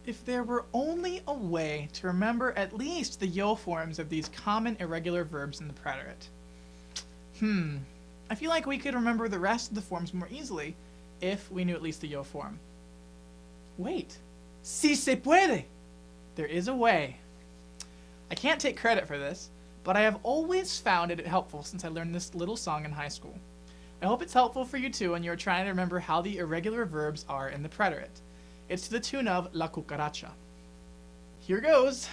If there were only a way to remember at least the yo forms of these common irregular verbs in the preterite. I feel like we could remember the rest of the forms more easily if we knew at least the yo form. Wait, si se puede! There is a way. I can't take credit for this, but I have always found it helpful since I learned this little song in high school. I hope it's helpful for you too when you're trying to remember how the irregular verbs are in the preterite. It's to the tune of La Cucaracha. Here goes.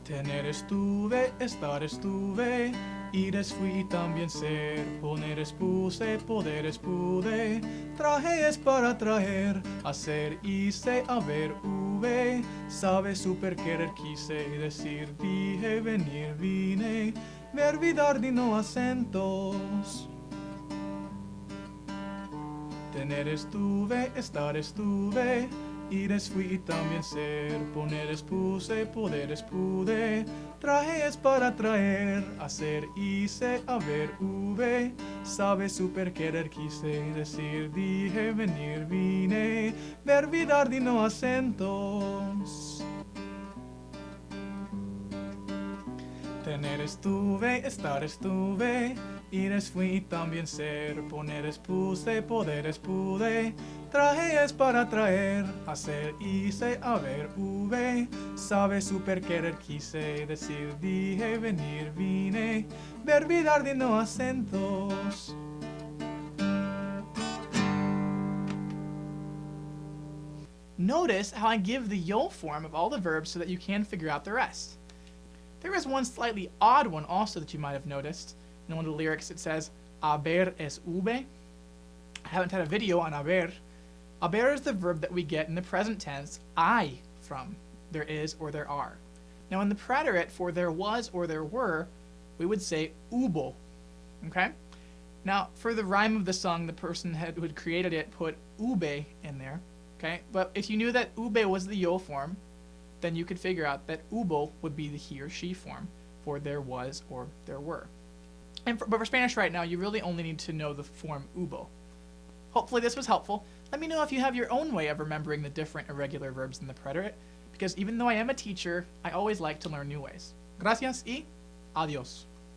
Tener estuve, estar estuve, ir es fui también ser, poner es puse, poder es pude, traje es para traer, hacer, hice, haber, hube, saber, supe, querer, quise, decir, dije, venir, vine, verb y dar no acentos. Tener estuve, estar estuve, ir es fui y también ser, poner es puse, poder es pude, traje es para traer, hacer, hice, haber, hube, saber, supe, querer, quise, decir, dije, venir, vine, verb y dar no acentos. Tener estuve, estar estuve, ir es fui y también ser, poner es puse, poder es pude, traje es para traer, hacer, hice, haber, hube, saber, supe, querer, quise, decir, dije, venir, vine, verb y dar no acentos. Notice how I give the yo form of all the verbs so that you can figure out the rest. There is one slightly odd one also that you might have noticed. In one of the lyrics it says, haber es hube. I haven't had a video on haber. Haber is the verb that we get in the present tense, I, from. There is or there are. Now in the preterite, for there was or there were, we would say hubo. Okay? Now for the rhyme of the song, the person who had created it put hube in there. Okay? But if you knew that hube was the yo form, then you could figure out that hubo would be the he or she form for there was or there were. But for Spanish right now, you really only need to know the form hubo. Hopefully this was helpful. Let me know if you have your own way of remembering the different irregular verbs in the preterite, because even though I am a teacher, I always like to learn new ways. Gracias y adios.